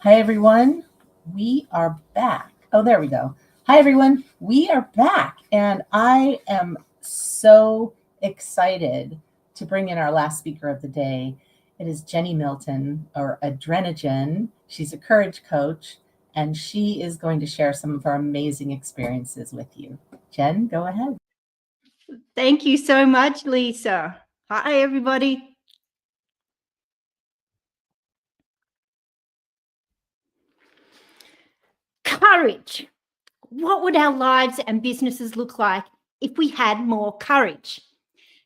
Hi, everyone. We are back. Oh, there we go. Hi, everyone. We are back. And I am so excited to bring in our last speaker of the day. It is Jennie Milton, or Adrenogen. She's a courage coach, and she is going to share some of her amazing experiences with you. Jen, go ahead. Thank you so much, Lisa. Hi, everybody. Courage. What would our lives and businesses look like if we had more courage?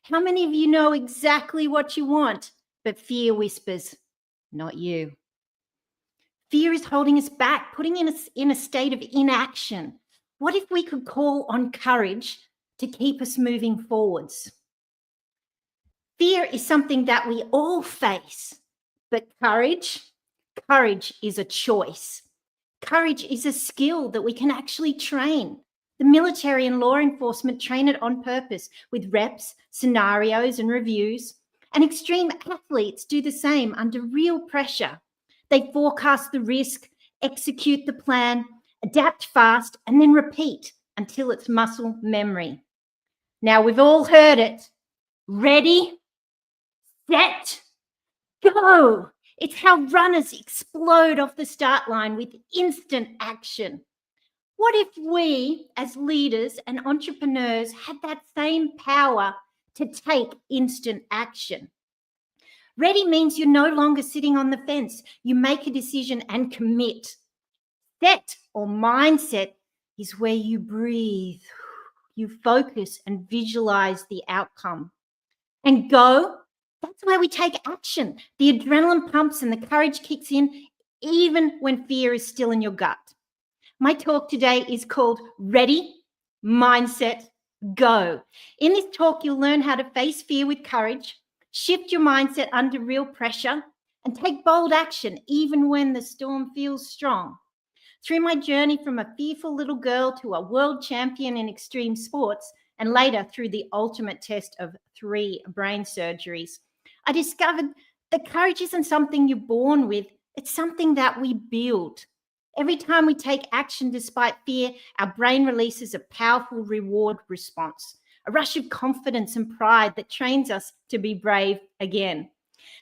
How many of you know exactly what you want, but fear whispers, not you? Fear is holding us back, putting us in a state of inaction. What if we could call on courage to keep us moving forwards? Fear is something that we all face, but courage is a choice. Courage is a skill that we can actually train. The military and law enforcement train it on purpose with reps, scenarios, and reviews. And extreme athletes do the same under real pressure. They forecast the risk, execute the plan, adapt fast, and then repeat until it's muscle memory. Now, we've all heard it. Ready, set, go. It's how runners explode off the start line with instant action. What if we, as leaders and entrepreneurs, had that same power to take instant action? Ready means you're no longer sitting on the fence. You make a decision and commit. Set or mindset is where you breathe, you focus and visualize the outcome. And go, that's where we take action. The adrenaline pumps and the courage kicks in, even when fear is still in your gut. My talk today is called Ready, Mindset, Go. In this talk, you'll learn how to face fear with courage, shift your mindset under real pressure, and take bold action even when the storm feels strong. Through my journey from a fearful little girl to a world champion in extreme sports, and later through the ultimate test of 3 brain surgeries, I discovered that courage isn't something you're born with, it's something that we build. Every time we take action despite fear, our brain releases a powerful reward response, a rush of confidence and pride that trains us to be brave again.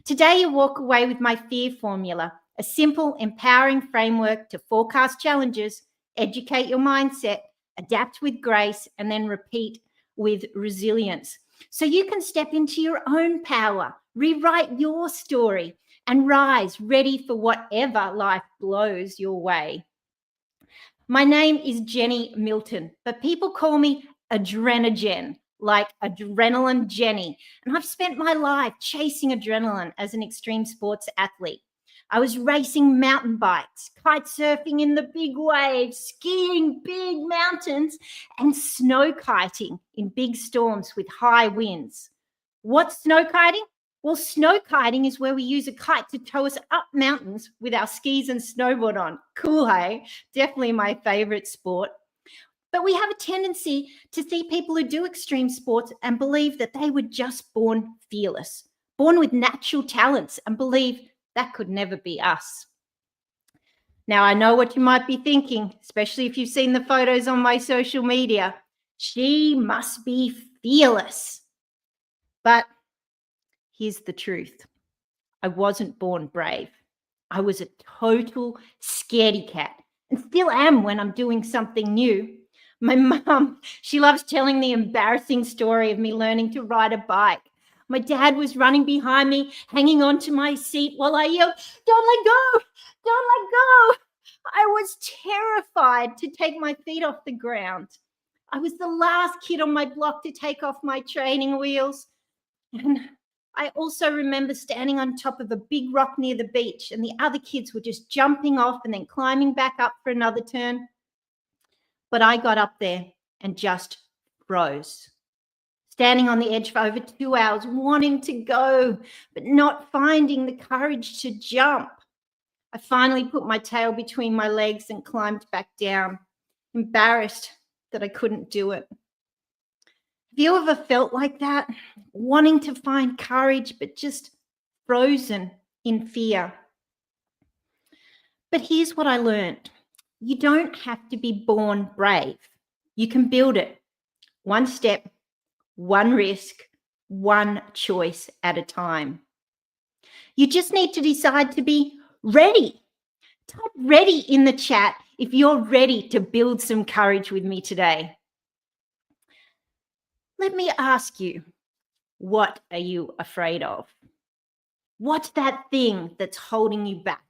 Today, you walk away with my fear formula, a simple, empowering framework to forecast challenges, educate your mindset, adapt with grace, and then repeat with resilience. So you can step into your own power, rewrite your story, and rise ready for whatever life blows your way. My name is Jennie Milton, but people call me Adrenogen, like Adrenaline Jennie. And I've spent my life chasing adrenaline as an extreme sports athlete. I was racing mountain bikes, kite surfing in the big waves, skiing big mountains, and snow kiting in big storms with high winds. What's snow kiting? Well, snow kiting is where we use a kite to tow us up mountains with our skis and snowboard on. Cool, hey? Definitely my favorite sport. But we have a tendency to see people who do extreme sports and believe that they were just born fearless, born with natural talents, and believe that could never be us. Now, I know what you might be thinking, especially if you've seen the photos on my social media. She must be fearless. But here's the truth. I wasn't born brave. I was a total scaredy cat and still am when I'm doing something new. My mum, she loves telling the embarrassing story of me learning to ride a bike. My dad was running behind me, hanging onto my seat while I yelled, "Don't let go! Don't let go!" I was terrified to take my feet off the ground. I was the last kid on my block to take off my training wheels. And I also remember standing on top of a big rock near the beach, and the other kids were just jumping off and then climbing back up for another turn. But I got up there and just froze, standing on the edge for over 2 hours, wanting to go, but not finding the courage to jump. I finally put my tail between my legs and climbed back down, embarrassed that I couldn't do it. Have you ever felt like that? Wanting to find courage, but just frozen in fear? But here's what I learned. You don't have to be born brave. You can build it one step, one risk, one choice at a time. You just need to decide to be ready. Type ready in the chat if you're ready to build some courage with me today. Let me ask you, what are you afraid of? What's that thing that's holding you back?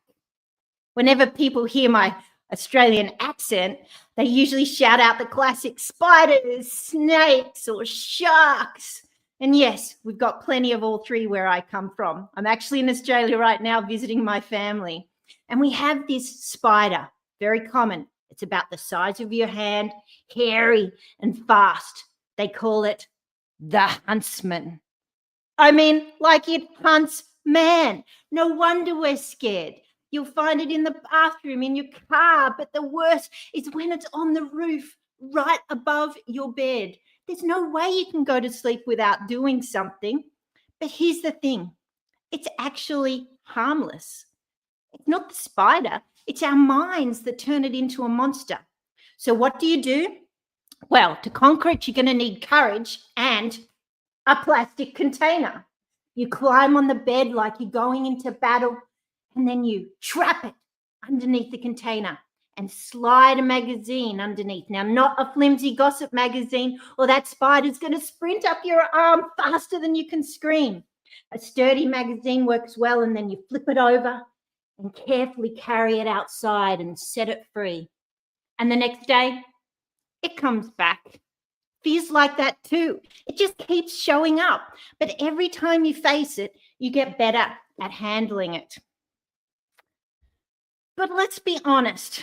Whenever people hear my Australian accent, they usually shout out the classic spiders, snakes, or sharks. And yes, we've got plenty of all three where I come from. I'm actually in Australia right now visiting my family. And we have this spider, very common. It's about the size of your hand, hairy and fast. They call it the huntsman. I mean, like it hunts man. No wonder we're scared. You'll find it in the bathroom, in your car, but the worst is when it's on the roof right above your bed. There's no way you can go to sleep without doing something. But here's the thing. It's actually harmless. It's not the spider. It's our minds that turn it into a monster. So what do? Well, to conquer it, you're going to need courage and a plastic container. You climb on the bed like you're going into battle, and then you trap it underneath the container and slide a magazine underneath. Now, not a flimsy gossip magazine, or that spider's going to sprint up your arm faster than you can scream. A sturdy magazine works well, and then you flip it over and carefully carry it outside and set it free. And the next day, it comes back. Feels like that too. It just keeps showing up. But every time you face it, you get better at handling it. But let's be honest.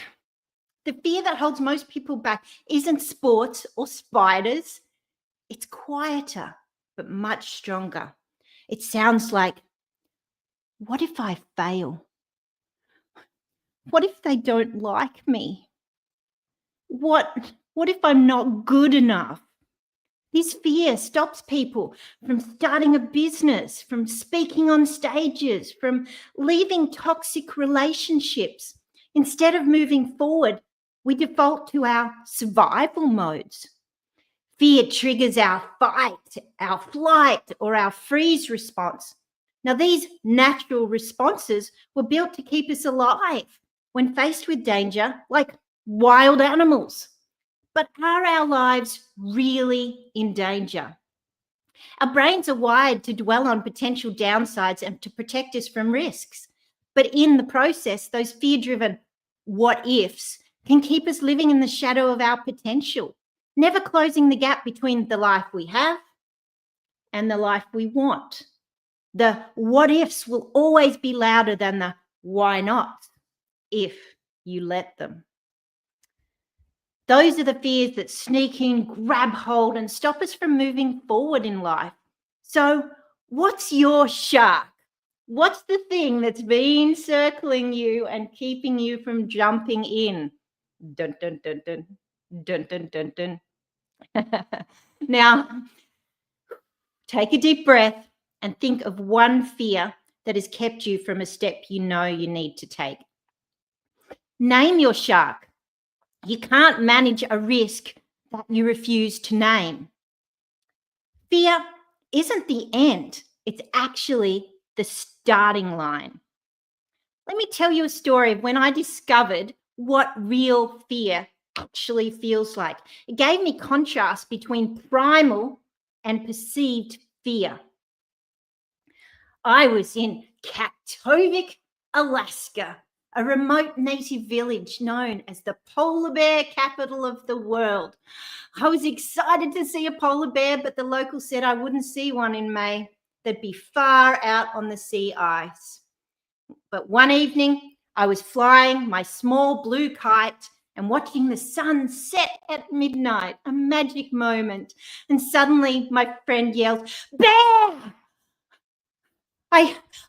The fear that holds most people back isn't sports or spiders. It's quieter, but much stronger. It sounds like, what if I fail? What if they don't like me? What if I'm not good enough? This fear stops people from starting a business, from speaking on stages, from leaving toxic relationships. Instead of moving forward, we default to our survival modes. Fear triggers our fight, our flight, or our freeze response. Now, these natural responses were built to keep us alive when faced with danger, like wild animals. But are our lives really in danger? Our brains are wired to dwell on potential downsides and to protect us from risks. But in the process, those fear-driven what ifs can keep us living in the shadow of our potential, never closing the gap between the life we have and the life we want. The what ifs will always be louder than the why not, if you let them. Those are the fears that sneak in, grab hold, and stop us from moving forward in life. So what's your shark? What's the thing that's been circling you and keeping you from jumping in? Dun, dun, dun, dun. Dun, dun, dun, dun. Now, take a deep breath and think of one fear that has kept you from a step you know you need to take. Name your shark. You can't manage a risk that you refuse to name. Fear isn't the end. It's actually the starting line. Let me tell you a story of when I discovered what real fear actually feels like. It gave me contrast between primal and perceived fear. I was in Kaktovik, Alaska, a remote native village known as the polar bear capital of the world. I was excited to see a polar bear, but the locals said I wouldn't see one in May. They'd be far out on the sea ice. But one evening, I was flying my small blue kite and watching the sun set at midnight, a magic moment. And suddenly my friend yelled, "Bear!"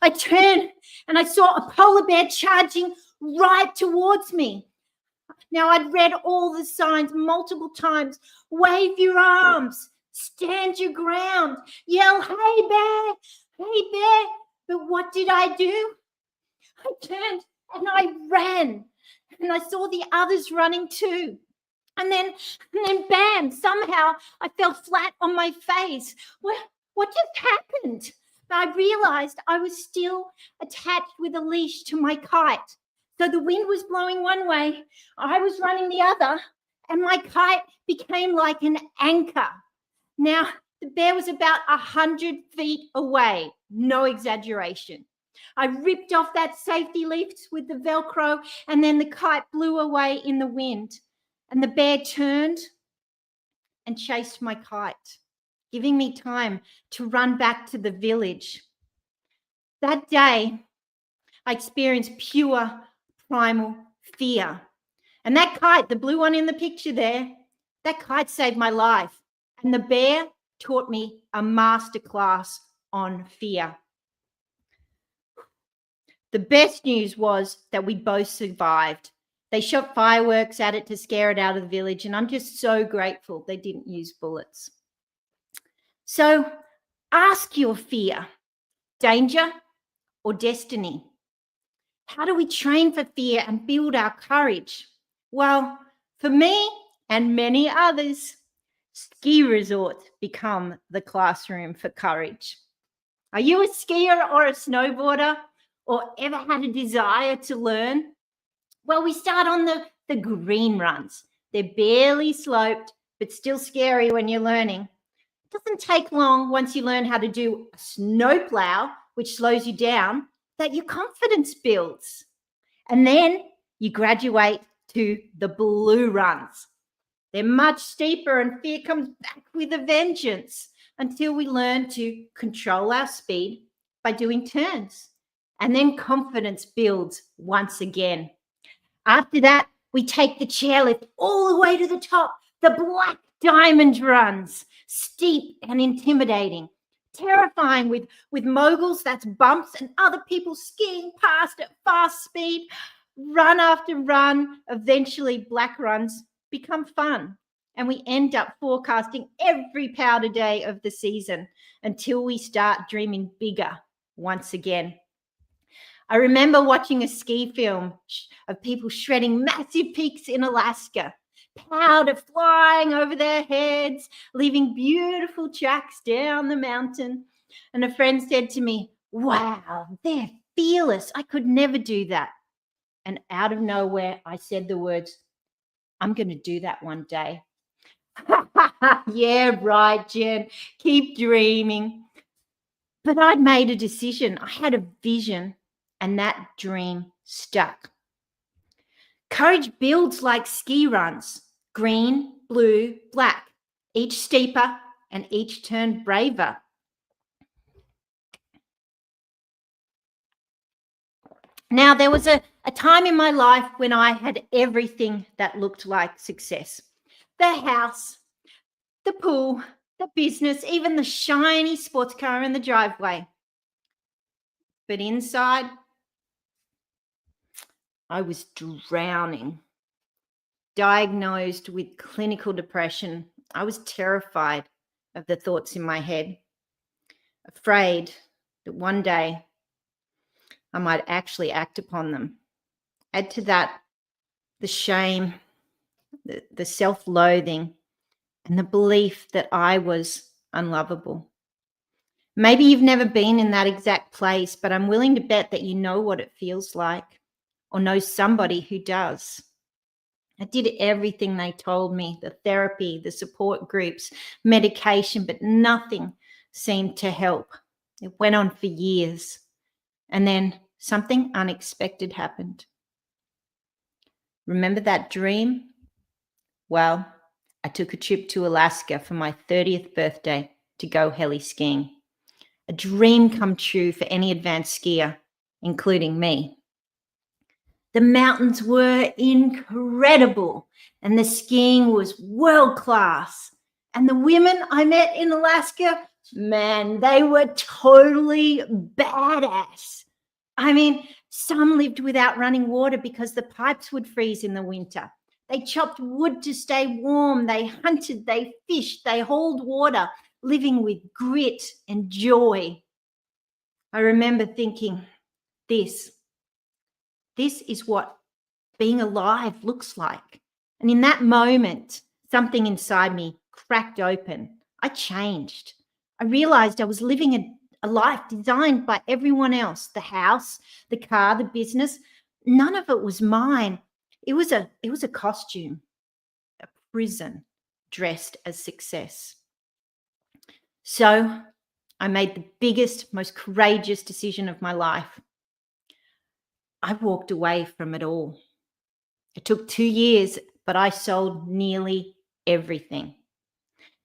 I turned and I saw a polar bear charging right towards me. Now, I'd read all the signs multiple times. Wave your arms, stand your ground, yell, "Hey, bear, hey, bear." But what did I do? I turned and I ran, and I saw the others running too. And then bam, somehow I fell flat on my face. What just happened? I realized I was still attached with a leash to my kite. So the wind was blowing one way, I was running the other, and my kite became like an anchor. Now, the bear was about 100 feet away, no exaggeration. I ripped off that safety leash with the Velcro, and then the kite blew away in the wind. And the bear turned and chased my kite, giving me time to run back to the village. That day, I experienced pure primal fear. And that kite, the blue one in the picture there, that kite saved my life. And the bear taught me a masterclass on fear. The best news was that we both survived. They shot fireworks at it to scare it out of the village, and I'm just so grateful they didn't use bullets. So ask your fear, danger or destiny? How do we train for fear and build our courage? Well, for me and many others, ski resorts become the classroom for courage. Are you a skier or a snowboarder, or ever had a desire to learn? Well, we start on the green runs. They're barely sloped, but still scary when you're learning. It doesn't take long once you learn how to do a snowplow, which slows you down, that your confidence builds. And then you graduate to the blue runs. They're much steeper, and fear comes back with a vengeance until we learn to control our speed by doing turns. And then confidence builds once again. After that, we take the chairlift all the way to the top, the black diamond runs, steep and intimidating, terrifying with moguls, that's bumps, and other people skiing past at fast speed. Run after run, eventually black runs become fun, and we end up forecasting every powder day of the season until we start dreaming bigger once again. I remember watching a ski film of people shredding massive peaks in Alaska, powder flying over their heads, leaving beautiful tracks down the mountain. And a friend said to me, "Wow, they're fearless. I could never do that." And out of nowhere, I said the words, "I'm going to do that one day." Yeah, right, Jen. Keep dreaming. But I'd made a decision. I had a vision, and that dream stuck. Courage builds like ski runs, green, blue, black, each steeper and each turn braver. Now, there was a time in my life when I had everything that looked like success. The house, the pool, the business, even the shiny sports car in the driveway. But inside, I was drowning. Diagnosed with clinical depression, I was terrified of the thoughts in my head, afraid that one day I might actually act upon them. Add to that the shame, the self-loathing, and the belief that I was unlovable. Maybe you've never been in that exact place, but I'm willing to bet that you know what it feels like, or know somebody who does. I did everything they told me, the therapy, the support groups, medication, but nothing seemed to help. It went on for years. And then something unexpected happened. Remember that dream? Well, I took a trip to Alaska for my 30th birthday to go heli skiing. A dream come true for any advanced skier, including me. The mountains were incredible, and the skiing was world class. And the women I met in Alaska, man, they were totally badass. I mean, some lived without running water because the pipes would freeze in the winter. They chopped wood to stay warm. They hunted, they fished, they hauled water, living with grit and joy. I remember thinking, this This is what being alive looks like. And in that moment, something inside me cracked open. I changed. I realized I was living a life designed by everyone else, the house, the car, the business. None of it was mine. It was a costume, a prison dressed as success. So I made the biggest, most courageous decision of my life. I walked away from it all. It took 2 years, but I sold nearly everything.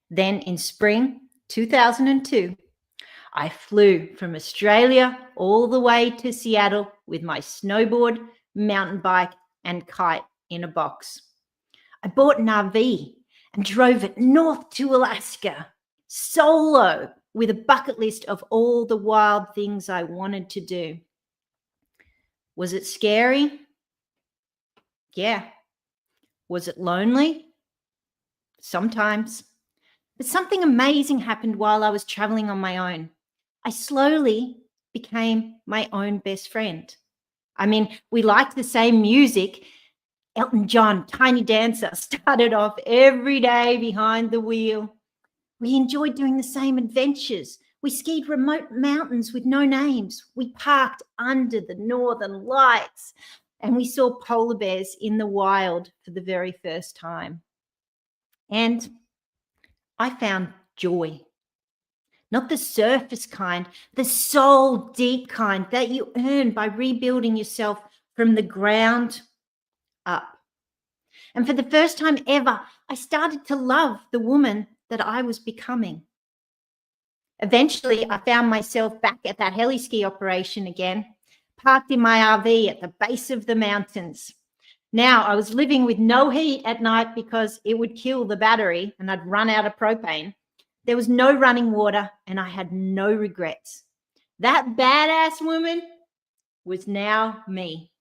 Then in spring 2002, I flew from Australia all the way to Seattle with my snowboard, mountain bike, and kite in a box. I bought an RV and drove it north to Alaska, solo, with a bucket list of all the wild things I wanted to do. Was it scary? Yeah. Was it lonely? Sometimes. But something amazing happened while I was traveling on my own. I slowly became my own best friend. I mean, we liked the same music. Elton John, Tiny Dancer, started off every day behind the wheel. We enjoyed doing the same adventures. We skied remote mountains with no names. We parked under the northern lights, and we saw polar bears in the wild for the very first time. And I found joy. Not the surface kind, the soul deep kind that you earn by rebuilding yourself from the ground up. And for the first time ever, I started to love the woman that I was becoming. Eventually, I found myself back at that heli ski operation again, parked in my RV at the base of the mountains. Now, I was living with no heat at night because it would kill the battery and I'd run out of propane. There was no running water and I had no regrets. That badass woman was now me.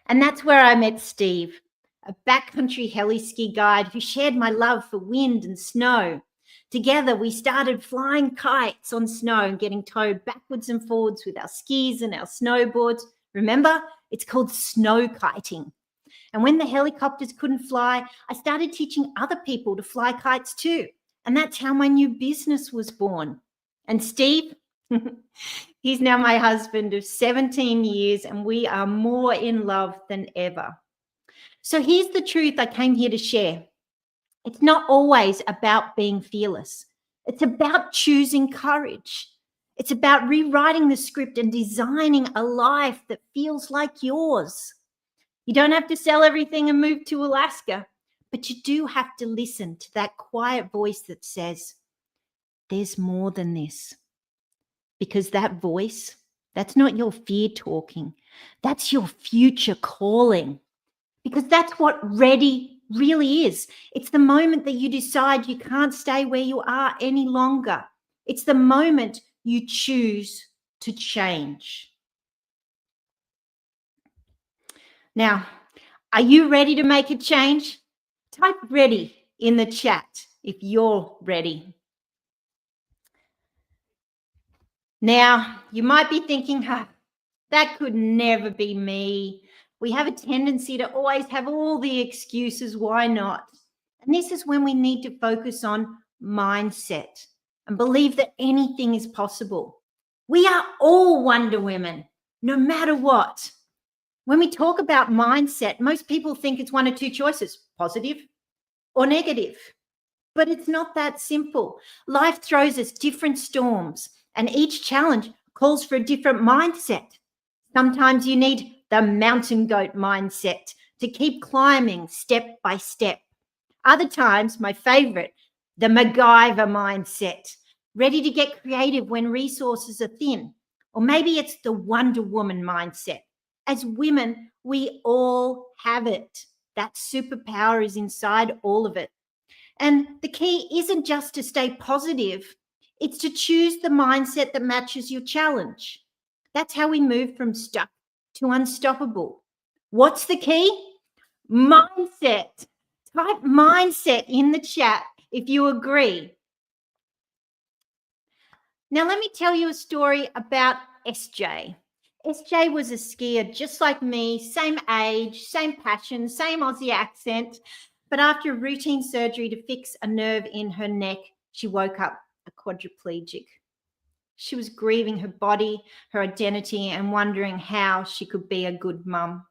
And that's where I met Steve, a backcountry heli ski guide who shared my love for wind and snow. Together, we started flying kites on snow and getting towed backwards and forwards with our skis and our snowboards. Remember, it's called snow kiting. And when the helicopters couldn't fly, I started teaching other people to fly kites too. And that's how my new business was born. And Steve, he's now my husband of 17 years, and we are more in love than ever. So here's the truth I came here to share. It's not always about being fearless. It's about choosing courage. It's about rewriting the script and designing a life that feels like yours. You don't have to sell everything and move to Alaska, but you do have to listen to that quiet voice that says, there's more than this. Because that voice, that's not your fear talking. That's your future calling. Because that's what ready really is. It's the moment that you decide you can't stay where you are any longer. It's the moment you choose to change. Now, are you ready to make a change? Type ready in the chat if you're ready. Now, you might be thinking, that could never be me. We have a tendency to always have all the excuses why not. And this is when we need to focus on mindset and believe that anything is possible. We are all Wonder Women, no matter what. When we talk about mindset, most people think it's one or two choices, positive or negative. But it's not that simple. Life throws us different storms, and each challenge calls for a different mindset. Sometimes you need the mountain goat mindset to keep climbing step by step. Other times, my favorite, the MacGyver mindset, ready to get creative when resources are thin. Or maybe it's the Wonder Woman mindset. As women, we all have it. That superpower is inside all of it. And the key isn't just to stay positive. It's to choose the mindset that matches your challenge. That's how we move from stuck to unstoppable. What's the key? Mindset. Type mindset in the chat if you agree. Now, let me tell you a story about SJ. SJ was a skier just like me, same age, same passion, same Aussie accent. But after a routine surgery to fix a nerve in her neck, she woke up a quadriplegic. She was grieving her body, her identity, and wondering how she could be a good mum.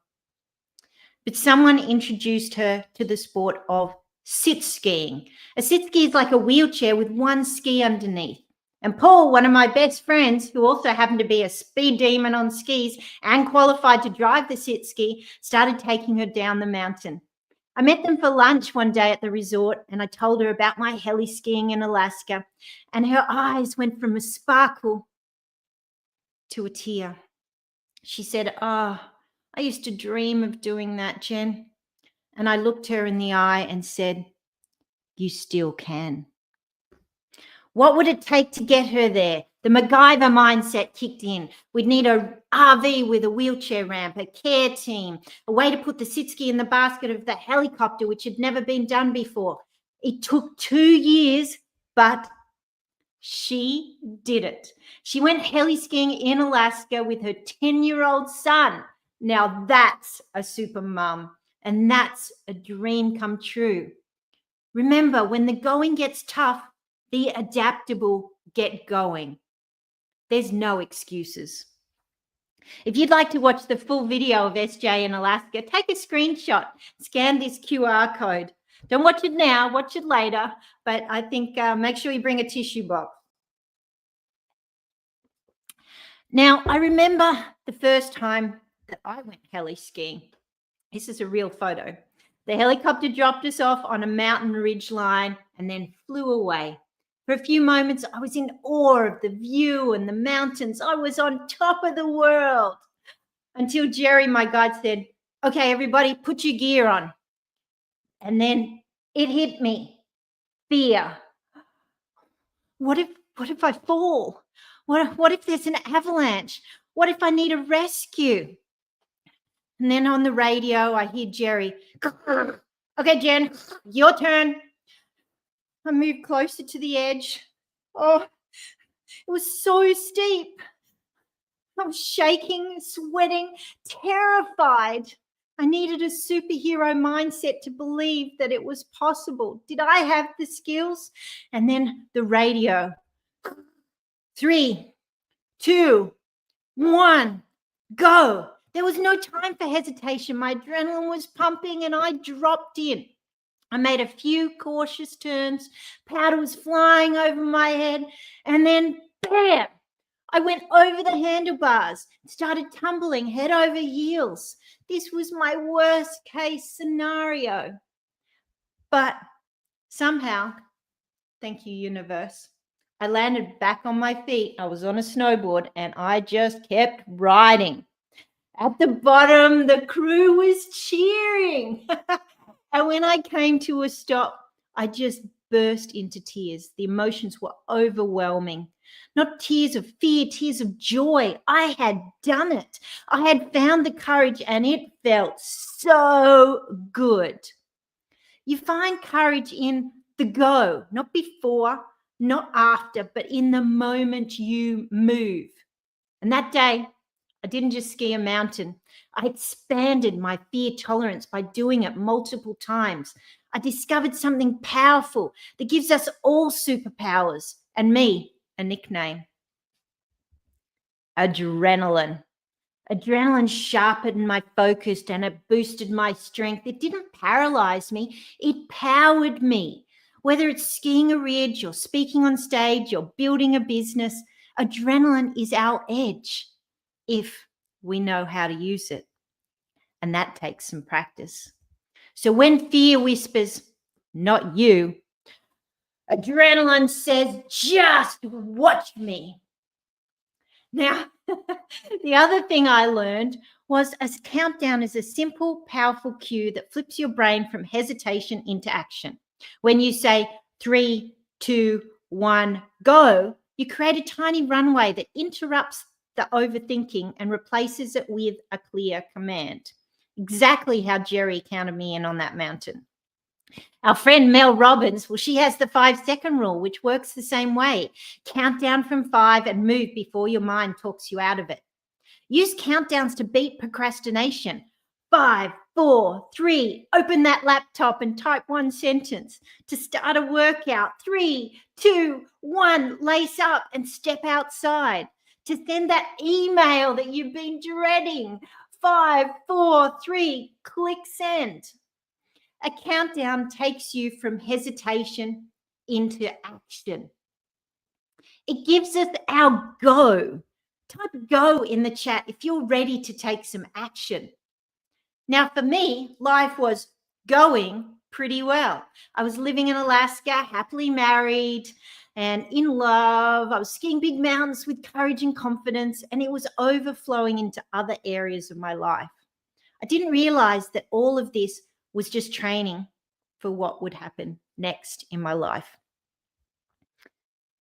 But someone introduced her to the sport of sit skiing. A sit ski is like a wheelchair with one ski underneath. And Paul, one of my best friends, who also happened to be a speed demon on skis and qualified to drive the sit ski, started taking her down the mountain. I met them for lunch one day at the resort, and I told her about my heli skiing in Alaska, and her eyes went from a sparkle to a tear. She said, "Oh, I used to dream of doing that, Jen." And I looked her in the eye and said, "You still can." What would it take to get her there? The MacGyver mindset kicked in. We'd need a RV with a wheelchair ramp, a care team, a way to put the sit ski in the basket of the helicopter, which had never been done before. It took 2 years, but she did it. She went heli skiing in Alaska with her 10-year-old son. Now that's a super mum, and that's a dream come true. Remember, when the going gets tough, the adaptable get going. There's no excuses. If you'd like to watch the full video of SJ in Alaska, take a screenshot, scan this QR code. Don't watch it now, watch it later, but I think make sure you bring a tissue box. Now, I remember the first time that I went heli skiing. This is a real photo. The helicopter dropped us off on a mountain ridge line and then flew away. For a few moments, I was in awe of the view and the mountains. I was on top of the world until Jerry, my guide, said, "Okay, everybody, put your gear on." And then it hit me. Fear. What if I fall? What if there's an avalanche? What if I need a rescue? And then on the radio, I hear Jerry, "Okay, Jen, your turn." I moved closer to the edge. Oh, it was so steep. I was shaking, sweating, terrified. I needed a superhero mindset to believe that it was possible. Did I have the skills? And then the radio. 3, 2, 1, go. There was no time for hesitation. My adrenaline was pumping and I dropped in. I made a few cautious turns, powder was flying over my head, and then bam, I went over the handlebars, started tumbling head over heels. This was my worst case scenario. But somehow, thank you, universe, I landed back on my feet. I was on a snowboard and I just kept riding. At the bottom, the crew was cheering. And when I came to a stop, I just burst into tears. The emotions were overwhelming. Not tears of fear, tears of joy. I had done it. I had found the courage and it felt so good. You find courage in the go, not before, not after, but in the moment you move. And that day, I didn't just ski a mountain. I expanded my fear tolerance by doing it multiple times. I discovered something powerful that gives us all superpowers, and me a nickname. Adrenaline. Adrenaline sharpened my focus and it boosted my strength. It didn't paralyze me, it powered me. Whether it's skiing a ridge or speaking on stage or building a business, adrenaline is our edge if we know how to use it. And that takes some practice. So when fear whispers, "Not you," adrenaline says, "Just watch me." Now, the other thing I learned was a countdown is a simple, powerful cue that flips your brain from hesitation into action. When you say 3, 2, 1, go, you create a tiny runway that interrupts the overthinking and replaces it with a clear command. Exactly how Jerry counted me in on that mountain. Our friend Mel Robbins, well, she has the 5-second rule, which works the same way. Count down from 5 and move before your mind talks you out of it. Use countdowns to beat procrastination. 5, 4, 3, open that laptop and type one sentence. To start a workout, 3, 2, 1, lace up and step outside. To send that email that you've been dreading, 5, 4, 3, click send. A countdown takes you from hesitation into action. It gives us our go. Type go in the chat if you're ready to take some action. Now, for me, life was going pretty well. I was living in Alaska, happily married and in love. I was skiing big mountains with courage and confidence, and it was overflowing into other areas of my life. I didn't realize that all of this was just training for what would happen next in my life.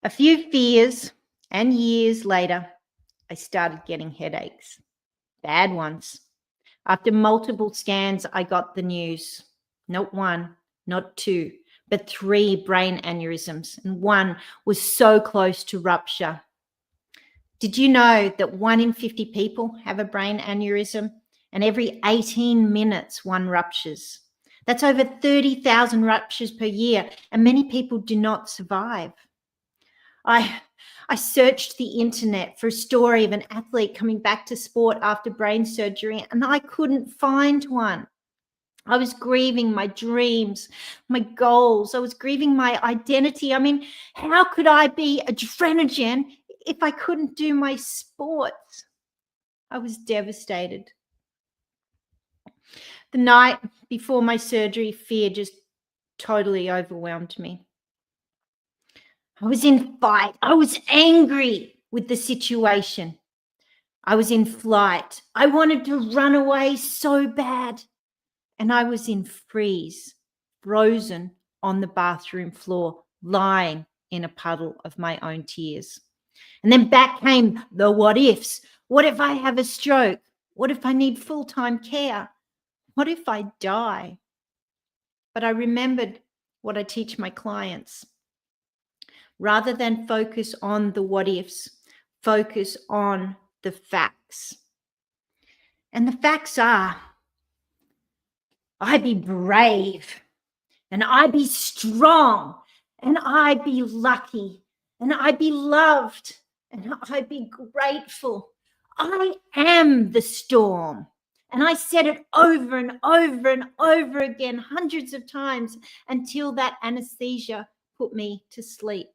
A few fears and years later, I started getting headaches, bad ones. After multiple scans, I got the news. Not one, not two, but 3 brain aneurysms, and one was so close to rupture. Did you know that 1 in 50 people have a brain aneurysm, and every 18 minutes one ruptures? That's over 30,000 ruptures per year, and many people do not survive. I searched the internet for a story of an athlete coming back to sport after brain surgery, and I couldn't find one. I was grieving my dreams, my goals. I was grieving my identity. I mean, how could I be adrenagen if I couldn't do my sports? I was devastated. The night before my surgery, fear just totally overwhelmed me. I was in fight. I was angry with the situation. I was in flight. I wanted to run away so bad. And I was in freeze, frozen on the bathroom floor, lying in a puddle of my own tears. And then back came the what ifs. What if I have a stroke? What if I need full-time care? What if I die? But I remembered what I teach my clients. Rather than focus on the what ifs, focus on the facts. And the facts are, I be brave, and I be strong, and I be lucky, and I be loved, and I be grateful. I am the storm. And I said it over and over and over again, hundreds of times, until that anesthesia put me to sleep.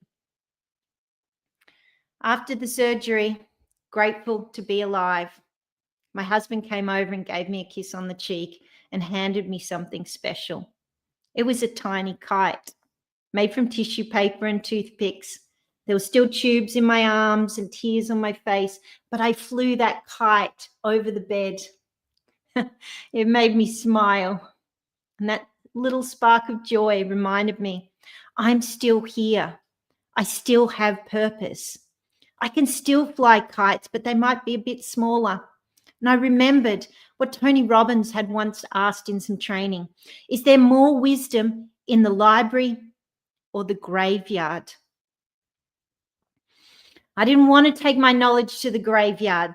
After the surgery, grateful to be alive, my husband came over and gave me a kiss on the cheek and handed me something special. It was a tiny kite made from tissue paper and toothpicks. There were still tubes in my arms and tears on my face, but I flew that kite over the bed. It made me smile. And that little spark of joy reminded me, I'm still here. I still have purpose. I can still fly kites, but they might be a bit smaller. And I remembered what Tony Robbins had once asked in some training. Is there more wisdom in the library or the graveyard? I didn't want to take my knowledge to the graveyard.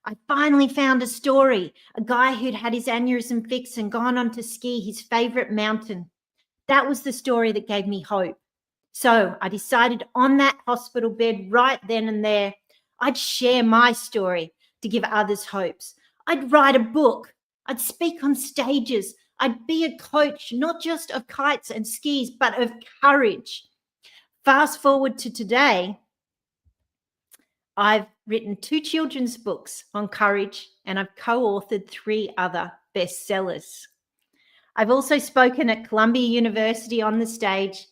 I finally found a story, a guy who'd had his aneurysm fixed and gone on to ski his favorite mountain. That was the story that gave me hope. So I decided on that hospital bed right then and there, I'd share my story to give others hopes. I'd write a book. I'd speak on stages. I'd be a coach, not just of kites and skis, but of courage. Fast forward to today, I've written 2 children's books on courage, and I've co-authored 3 other bestsellers. I've also spoken at Columbia University on the stage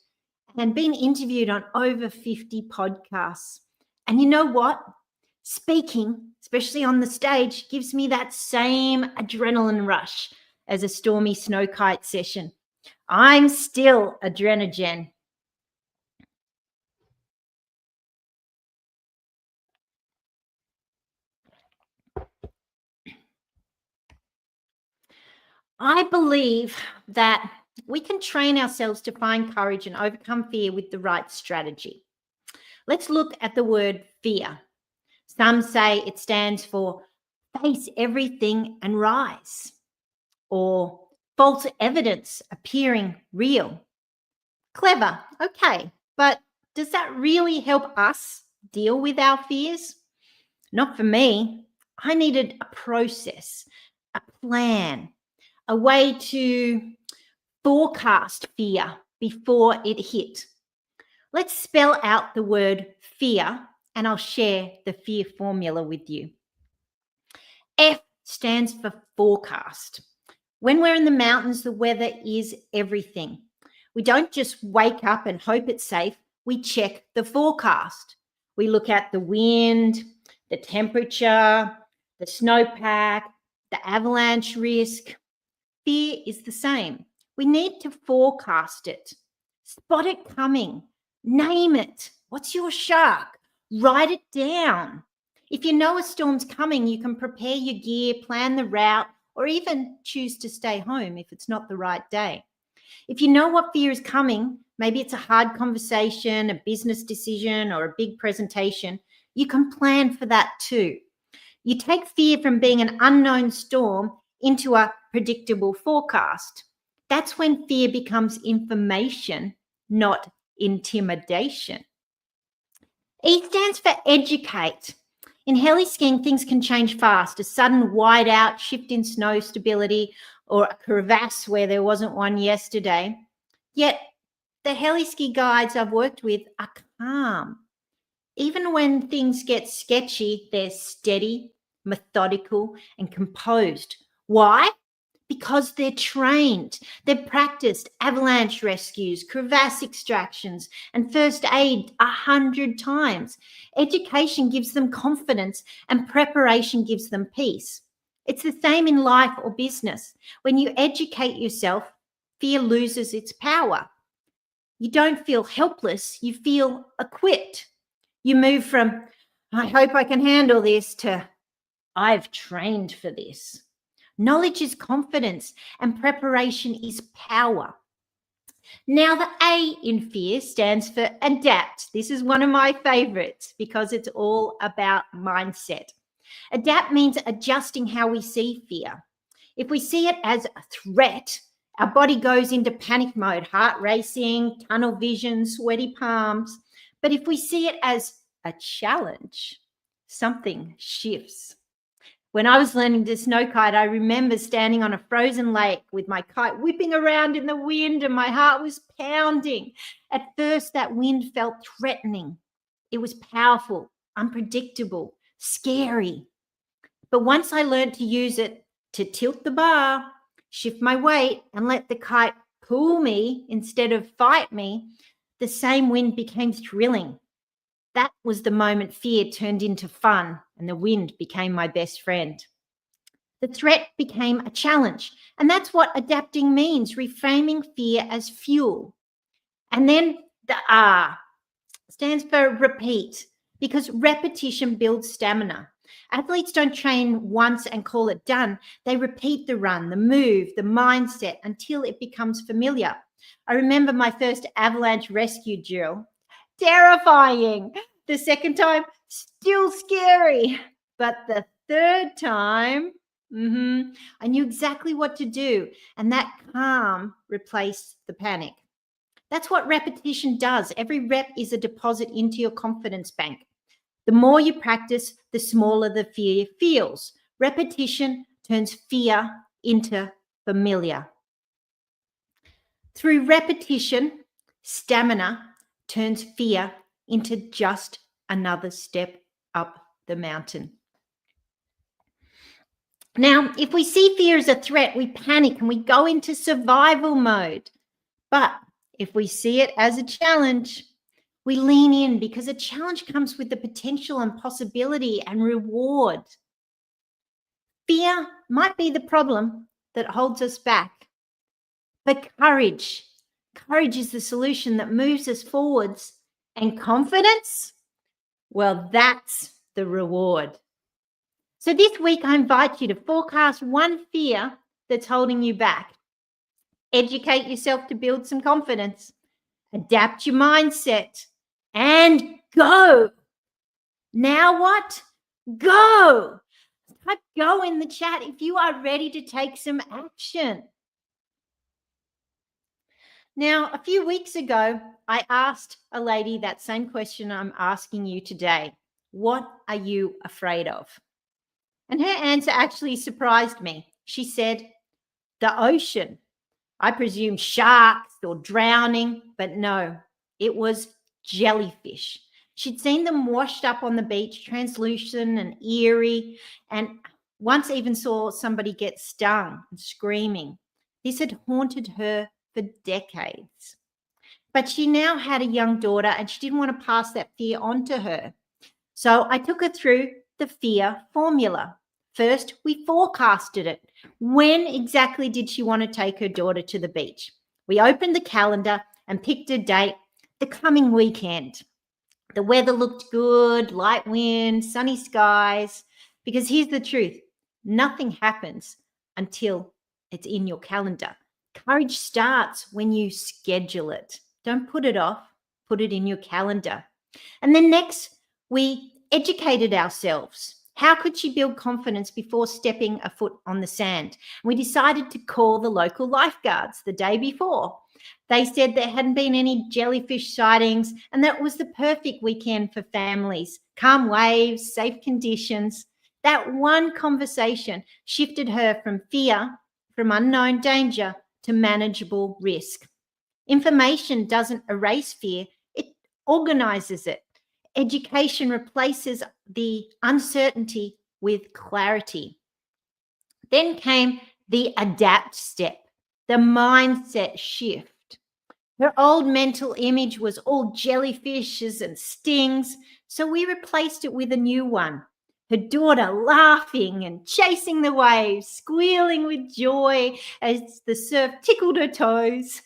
and been interviewed on over 50 podcasts. And you know what? Speaking, especially on the stage, gives me that same adrenaline rush as a stormy snow kite session. I'm still adrenogen. I believe that we can train ourselves to find courage and overcome fear with the right strategy. Let's look at the word fear. Some say it stands for face everything and rise. Or false evidence appearing real. Clever, okay, but does that really help us deal with our fears? Not for me. I needed a process, a plan, a way to forecast fear before it hit. Let's spell out the word fear, and I'll share the fear formula with you. F stands for forecast. When we're in the mountains, the weather is everything. We don't just wake up and hope it's safe. We check the forecast. We look at the wind, the temperature, the snowpack, the avalanche risk. Fear is the same. We need to forecast it. Spot it coming. Name it. What's your shark? Write it down. If you know a storm's coming, you can prepare your gear, plan the route, or even choose to stay home if it's not the right day. If you know what fear is coming, maybe it's a hard conversation, a business decision, or a big presentation, you can plan for that too. You take fear from being an unknown storm into a predictable forecast. That's when fear becomes information, not intimidation. E stands for educate. In heli skiing, things can change fast. A sudden whiteout, shift in snow stability, or a crevasse where there wasn't one yesterday. Yet the heli ski guides I've worked with are calm. Even when things get sketchy, they're steady, methodical, and composed. Why? Because they're trained. They've practiced avalanche rescues, crevasse extractions, and first aid 100 times. Education gives them confidence, and preparation gives them peace. It's the same in life or business. When you educate yourself, fear loses its power. You don't feel helpless, you feel equipped. You move from, I hope I can handle this, to, I've trained for this. Knowledge is confidence and preparation is power. Now, the A in fear stands for adapt. This is one of my favorites because it's all about mindset. Adapt means adjusting how we see fear. If we see it as a threat, our body goes into panic mode, heart racing, tunnel vision, sweaty palms. But if we see it as a challenge, something shifts. When I was learning to snow kite, I remember standing on a frozen lake with my kite whipping around in the wind and my heart was pounding. At first, that wind felt threatening. It was powerful, unpredictable, scary. But once I learned to use it to tilt the bar, shift my weight, and let the kite pull me instead of fight me, the same wind became thrilling. That was the moment fear turned into fun and the wind became my best friend. The threat became a challenge, and that's what adapting means, reframing fear as fuel. And then the R stands for repeat, because repetition builds stamina. Athletes don't train once and call it done. They repeat the run, the move, the mindset until it becomes familiar. I remember my first avalanche rescue drill. Terrifying. The second time, still scary. But the third time, I knew exactly what to do. And that calm replaced the panic. That's what repetition does. Every rep is a deposit into your confidence bank. The more you practice, the smaller the fear feels. Repetition turns fear into familiar. Through repetition, stamina turns fear into just another step up the mountain. Now, if we see fear as a threat, we panic and we go into survival mode. But if we see it as a challenge, we lean in, because a challenge comes with the potential and possibility and reward. Fear might be the problem that holds us back. But courage is the solution that moves us forwards. And confidence, well, that's the reward. So this week, I invite you to forecast one fear that's holding you back. Educate yourself to build some confidence. Adapt your mindset and go. Now what? Go. Type go in the chat if you are ready to take some action. Now, a few weeks ago, I asked a lady that same question I'm asking you today. What are you afraid of? And her answer actually surprised me. She said, the ocean. I presume sharks or drowning, but no, it was jellyfish. She'd seen them washed up on the beach, translucent and eerie, and once even saw somebody get stung and screaming. This had haunted her for decades. But she now had a young daughter and she didn't want to pass that fear on to her. So I took her through the fear formula. First, we forecasted it. When exactly did she want to take her daughter to the beach? We opened the calendar and picked a date, the coming weekend. The weather looked good, light wind, sunny skies, because here's the truth. Nothing happens until it's in your calendar. Courage starts when you schedule it. Don't put it off, put it in your calendar. And then next, we educated ourselves. How could she build confidence before stepping a foot on the sand? We decided to call the local lifeguards the day before. They said there hadn't been any jellyfish sightings and that was the perfect weekend for families. Calm waves, safe conditions. That one conversation shifted her from fear, from unknown danger, to manageable risk. Information doesn't erase fear, it organizes it. Education replaces the uncertainty with clarity. Then came the adapt step, the mindset shift. Her old mental image was all jellyfishes and stings, so we replaced it with a new one. Her daughter laughing and chasing the waves, squealing with joy as the surf tickled her toes.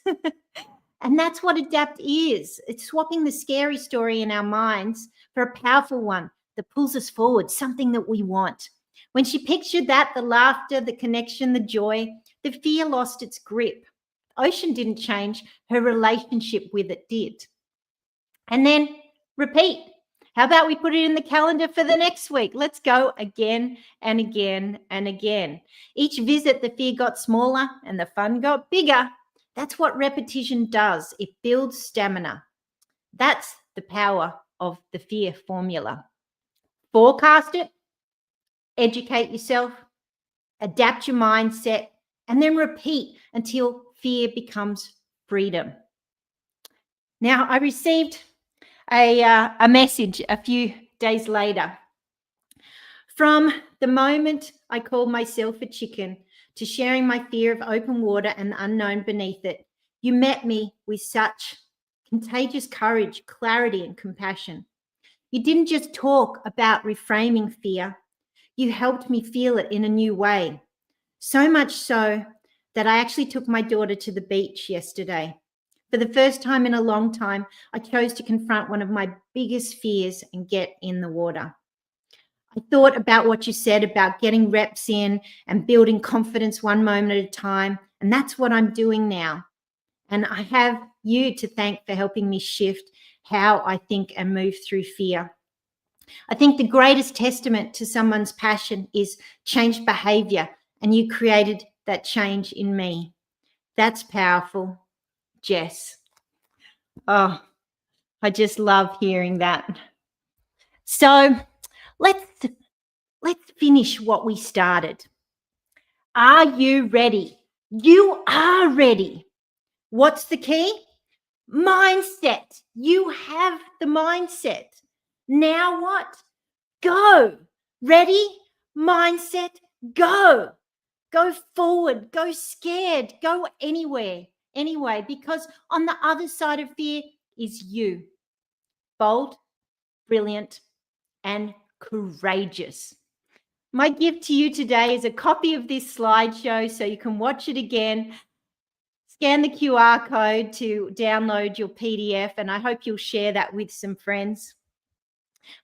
And that's what adapt is. It's swapping the scary story in our minds for a powerful one that pulls us forward, something that we want. When she pictured that, the laughter, the connection, the joy, the fear lost its grip. Ocean didn't change, her relationship with it did. And then repeat. How about we put it in the calendar for the next week? Let's go again and again and again. Each visit, the fear got smaller and the fun got bigger. That's what repetition does. It builds stamina. That's the power of the fear formula. Forecast it, educate yourself, adapt your mindset, and then repeat until fear becomes freedom. Now, I received a message a few days later. From the moment I called myself a chicken to sharing my fear of open water and the unknown beneath it, you met me with such contagious courage, clarity, and compassion. You didn't just talk about reframing fear, you helped me feel it in a new way. So much so that I actually took my daughter to the beach yesterday. For the first time in a long time, I chose to confront one of my biggest fears and get in the water. I thought about what you said about getting reps in and building confidence one moment at a time, and that's what I'm doing now. And I have you to thank for helping me shift how I think and move through fear. I think the greatest testament to someone's passion is changed behavior, and you created that change in me. That's powerful, Jess. Oh, I just love hearing that. So let's finish what we started. Are you ready? You are ready. What's the key? Mindset. You have the mindset. Now what? Go. Ready? Mindset, go. Go forward, go scared, go anywhere, anyway, because on the other side of fear is you. Bold, brilliant, and courageous. My gift to you today is a copy of this slideshow so you can watch it again. Scan the QR code to download your PDF, and I hope you'll share that with some friends.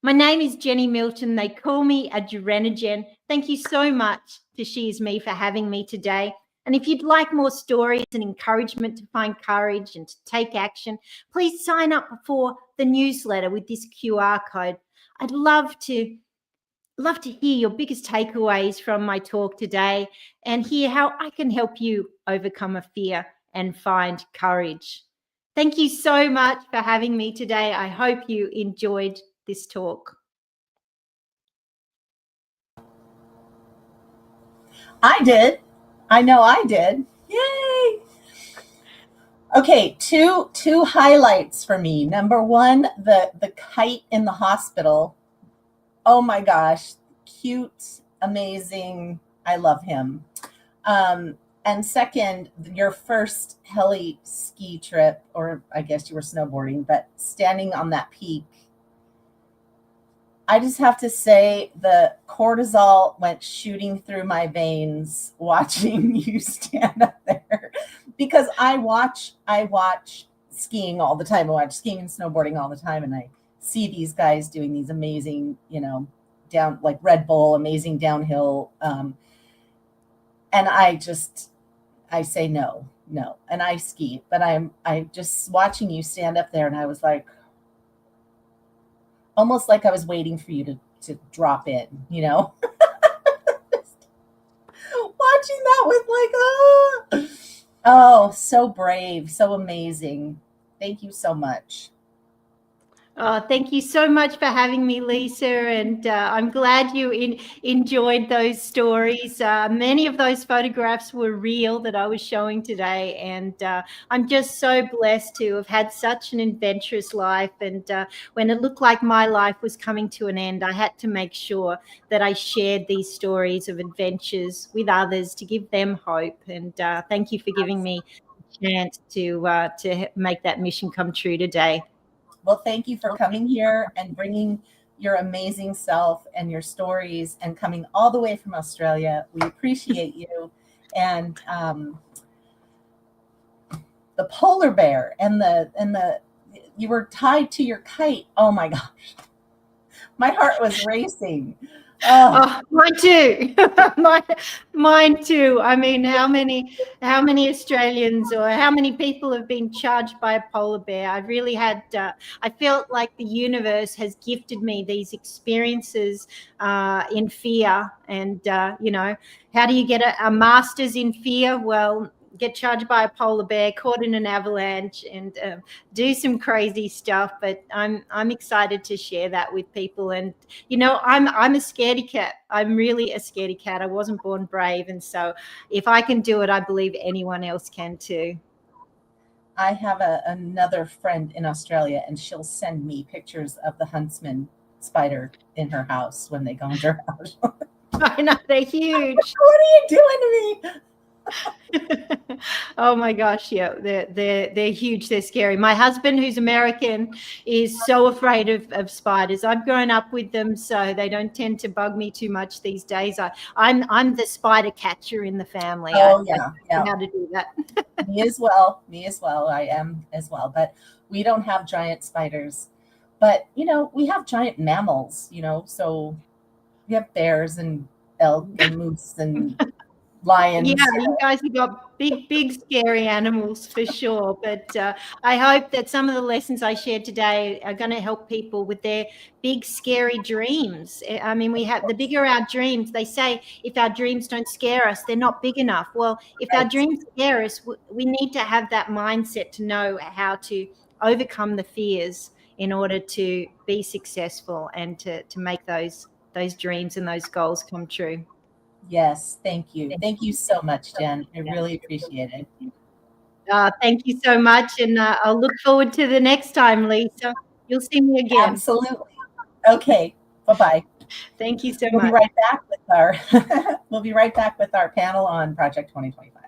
My name is Jennie Milton. They call me a Gerenogen. Thank you so much to She Is Me for having me today. And if you'd like more stories and encouragement to find courage and to take action, please sign up for the newsletter with this QR code. I'd love to love to hear your biggest takeaways from my talk today and hear how I can help you overcome a fear and find courage. Thank you so much for having me today. I hope you enjoyed this talk. I did. I know I did. Yay! Okay, two highlights for me. Number one, the kite in the hospital. Oh my gosh, cute, amazing. I love him. And second, your first heli ski trip, or I guess you were snowboarding, but standing on that peak. I just have to say the cortisol went shooting through my veins watching you stand up there because I watch skiing all the time. I watch skiing and snowboarding all the time, and I see these guys doing these amazing, down like Red Bull, amazing downhill. And I say no, and I ski, but I just watching you stand up there, and I was like, almost like I was waiting for you to drop in, watching that with like, oh, so brave, so amazing. Thank you so much. Oh, thank you so much for having me, Lisa. And I'm glad you enjoyed those stories. Many of those photographs were real that I was showing today. And I'm just so blessed to have had such an adventurous life. And when it looked like my life was coming to an end, I had to make sure that I shared these stories of adventures with others to give them hope. And thank you for giving me a chance to make that mission come true today. Well, thank you for coming here and bringing your amazing self and your stories and coming all the way from Australia. We appreciate you. And the polar bear and the you were tied to your kite. Oh my gosh. My heart was racing. Oh, mine too. mine too. I mean, how many Australians or how many people have been charged by a polar bear? I really had. I felt like the universe has gifted me these experiences in fear, and how do you get a master's in fear? Well, get charged by a polar bear, caught in an avalanche, and do some crazy stuff. But I'm excited to share that with people. And I'm a scaredy cat. I'm really a scaredy cat. I wasn't born brave, and so if I can do it, I believe anyone else can too. I have another friend in Australia, and she'll send me pictures of the huntsman spider in her house when they go into her house. I know, they're huge. What are you doing to me? Oh my gosh, yeah, they're huge. They're scary. My husband, who's American, is so afraid of spiders. I've grown up with them, so they don't tend to bug me too much these days. I'm the spider catcher in the family. Oh I yeah. know how to do that. Me as well. I am as well. But we don't have giant spiders. But we have giant mammals. So we have bears and elk and moose and lions. Yeah, you guys have got big, scary animals for sure. But I hope that some of the lessons I shared today are going to help people with their big, scary dreams. I mean, we have the bigger our dreams. They say if our dreams don't scare us, they're not big enough. Well, if our dreams scare us, we need to have that mindset to know how to overcome the fears in order to be successful and to make those dreams and those goals come true. Yes, thank you. Thank you so much, Jen. I really appreciate it. Thank you so much, and I'll look forward to the next time, Lisa. You'll see me again. Absolutely. Okay. Bye-bye. Thank you so We'll much. be right back with our we'll be right back with our panel on Project 2025.